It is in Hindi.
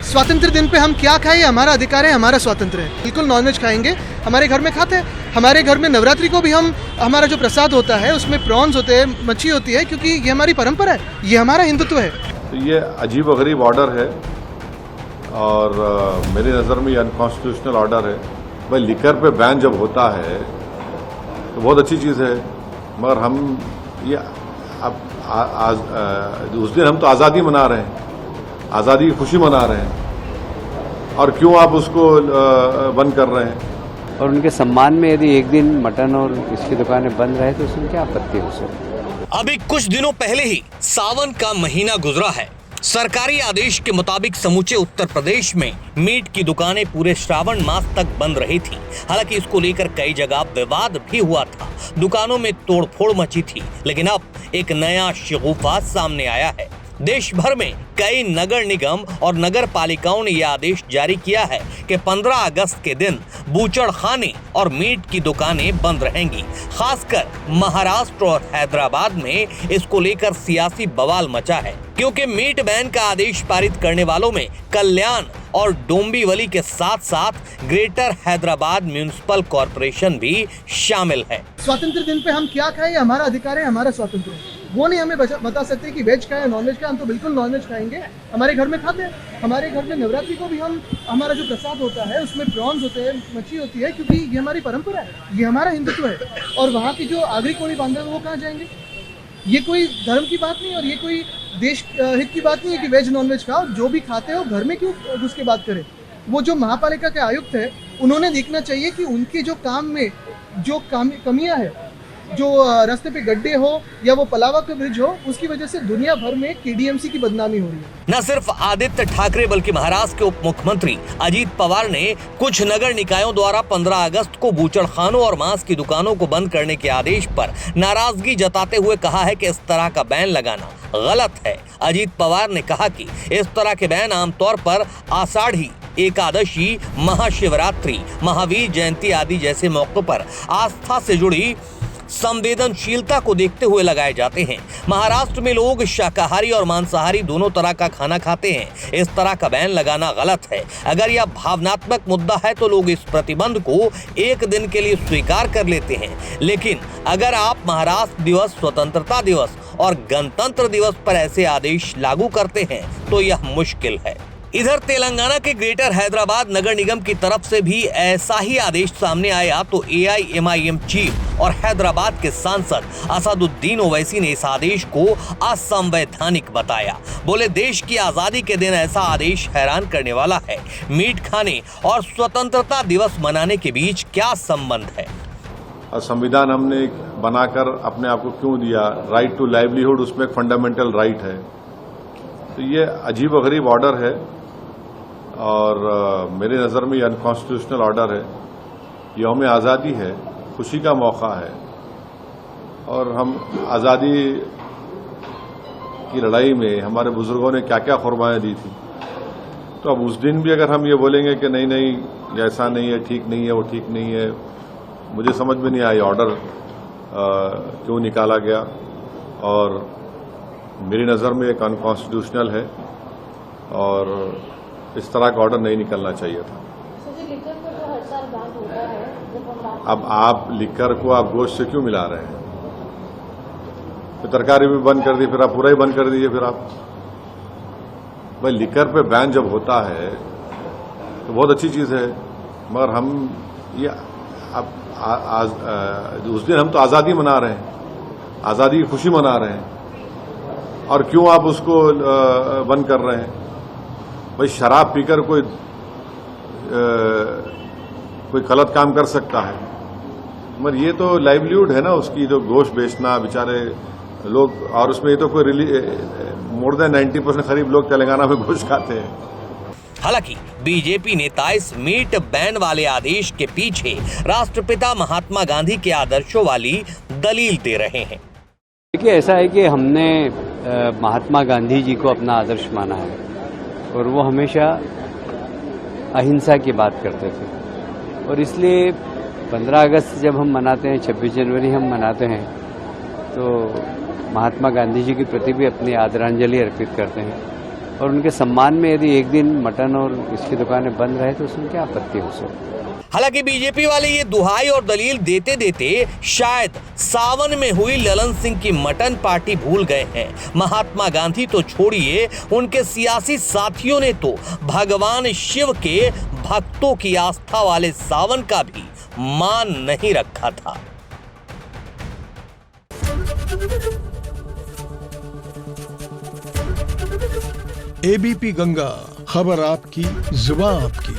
स्वातंत्र्य दिन पे हम क्या खाएं, ये हमारा अधिकार है, हमारा स्वातंत्र्य है। बिल्कुल नॉनवेज खाएंगे, हमारे घर में खाते हैं। हमारे घर में नवरात्रि को भी हमारा जो प्रसाद होता है उसमें प्रॉन्स होते हैं, मच्छी होती है, क्योंकि ये हमारी परंपरा है, ये हमारा हिंदुत्व है। तो ये अजीब गरीब ऑर्डर है और मेरी नज़र में ये अनकॉन्स्टिट्यूशनल ऑर्डर है। भाई लिकर पे बैन जब होता है तो बहुत अच्छी चीज़ है, मगर हम ये अब उस दिन हम तो आज़ादी मना रहे हैं, आज़ादी की खुशी मना रहे हैं, और क्यों आप उसको बंद कर रहे हैं? और उनके सम्मान में यदि एक दिन मटन और इसकी दुकानें बंद रहे तो उसमें क्या आपत्ति हो सकती? अभी कुछ दिनों पहले ही सावन का महीना गुजरा है। सरकारी आदेश के मुताबिक समूचे उत्तर प्रदेश में मीट की दुकानें पूरे श्रावण मास तक बंद रही थी। हालांकि इसको लेकर कई जगह विवाद भी हुआ था, दुकानों में तोड़फोड़ मची थी। लेकिन अब एक नया शगुफा सामने आया है। देश भर में कई नगर निगम और नगर पालिकाओं ने यह आदेश जारी किया है कि 15 अगस्त के दिन बूचड़खाने और मीट की दुकानें बंद रहेंगी। खासकर महाराष्ट्र और हैदराबाद में इसको लेकर सियासी बवाल मचा है, क्योंकि मीट बैन का आदेश पारित करने वालों में कल्याण और डोंबिवली के साथ साथ ग्रेटर हैदराबाद म्युनिसिपल कॉरपोरेशन भी शामिल है। स्वातंत्र्य दिन पे हम क्या खाएं, ये हमारा अधिकार है, हमारा स्वातंत्र्य है। वो नहीं हमें बता सकते कि वेज खाएं नॉन वेज खाएं। हम तो बिल्कुल नॉन वेज खाएंगे, हमारे घर में खाते हैं। हमारे घर में नवरात्रि को भी हमारा जो प्रसाद होता है उसमें प्रॉन्स होते हैं, मच्छी होती है, क्योंकि ये हमारी परंपरा है, ये हमारा हिंदुत्व है। और वहाँ की जो आगरी कोड़ी बांधव वो कहाँ जाएंगे? ये कोई धर्म की बात नहीं और ये कोई देश हित की बात नहीं है कि वेज नॉन वेज खाओ। जो भी खाते हो घर में क्यों घुस के बात करें? वो जो महापालिका के आयुक्त है उन्होंने देखना चाहिए कि उनके जो काम में जो कमियां है, जो रास्ते पे गड्ढे हो या वो पलावा का ब्रिज हो, उसकी वजह से दुनिया भर में केडीएमसी की बदनामी हो रही है। न सिर्फ आदित्य ठाकरे बल्कि महाराष्ट्र के उप मुख्यमंत्री अजीत पवार ने कुछ नगर निकायों द्वारा 15 अगस्त को बूचड़खानों और मांस की दुकानों को बंद करने के आदेश पर नाराजगी जताते हुए कहा है कि इस तरह का बैन लगाना गलत है। अजीत पवार ने कहा कि इस तरह के बैन आमतौर पर आषाढ़ी एकादशी, महाशिवरात्रि, महावीर जयंती आदि जैसे मौकों पर आस्था से जुड़ी संवेदनशीलता को देखते हुए लगाए जाते हैं। महाराष्ट्र में लोग शाकाहारी और मांसाहारी दोनों तरह का खाना खाते हैं। इस तरह का बैन लगाना गलत है। अगर यह भावनात्मक मुद्दा है तो लोग इस प्रतिबंध को एक दिन के लिए स्वीकार कर लेते हैं। लेकिन अगर आप महाराष्ट्र दिवस, स्वतंत्रता दिवस और गणतंत्र दिवस पर ऐसे आदेश लागू करते हैं तो यह मुश्किल है। इधर तेलंगाना के ग्रेटर हैदराबाद नगर निगम की तरफ से भी ऐसा ही आदेश सामने आया तो AIMIM चीफ और हैदराबाद के सांसद असदुद्दीन ओवैसी ने इस आदेश को असंवैधानिक बताया। बोले, देश की आजादी के दिन ऐसा आदेश हैरान करने वाला है। मीट खाने और स्वतंत्रता दिवस मनाने के बीच क्या संबंध है? संविधान हमने बनाकर अपने आप को क्यों दिया? राइट टू लाइवलीहुड उसमें एक फंडामेंटल राइट है। तो ये अजीब गरीब ऑर्डर है और मेरी नज़र में ये अनकॉन्स्टिट्यूशनल ऑर्डर है। यौम आज़ादी है, खुशी का मौका है और हम आज़ादी की लड़ाई में हमारे बुजुर्गों ने क्या क्या कुर्बानियां दी थी। तो अब उस दिन भी अगर हम ये बोलेंगे कि नहीं नहीं ऐसा नहीं है, ठीक नहीं है, वो ठीक नहीं है, मुझे समझ में नहीं आया ऑर्डर क्यों निकाला गया और मेरी नज़र में एक अनकॉन्स्टिट्यूशनल है और इस तरह का ऑर्डर नहीं निकलना चाहिए था। अब आप लिकर को आप गोश्त से क्यों मिला रहे हैं? फिर तरकारी भी बंद कर दी, फिर आप पूरा ही बंद कर दीजिए। फिर आप भाई लिकर पे बैन जब होता है तो बहुत अच्छी चीज़ है, मगर हम ये अब उस दिन हम तो आज़ादी मना रहे हैं, आज़ादी की खुशी मना रहे हैं, और क्यों आप उसको बंद कर रहे हैं? भाई शराब पीकर कोई गलत काम कर सकता है, मगर ये तो लाइवलीहुड है ना उसकी, तो गोश्त बेचना बेचारे लोग, और उसमें ये तो कोई मोर देन 90% करीब लोग तेलंगाना में गोश्त खाते हैं। हालांकि बीजेपी नेता इस मीट बैन वाले आदेश के पीछे राष्ट्रपिता महात्मा गांधी के आदर्शों वाली दलील दे रहे हैं। देखिए, ऐसा है कि हमने महात्मा गांधी जी को अपना आदर्श माना है और वो हमेशा अहिंसा की बात करते थे, और इसलिए 15 अगस्त जब हम मनाते हैं, 26 जनवरी हम मनाते हैं, तो महात्मा गांधी जी के प्रति भी अपनी आदरांजलि अर्पित करते हैं। और उनके सम्मान में यदि एक दिन मटन और इसकी दुकानें बंद रहे तो उसमें क्या आपत्ति हो सकती है। हालांकि बीजेपी वाले ये दुहाई और दलील देते देते शायद सावन में हुई ललन सिंह की मटन पार्टी भूल गए हैं। महात्मा गांधी तो छोड़िए, उनके सियासी साथियों ने तो भगवान शिव के भक्तों की आस्था वाले सावन का भी मान नहीं रखा था। एबीपी गंगा, खबर आपकी, जुबान आपकी।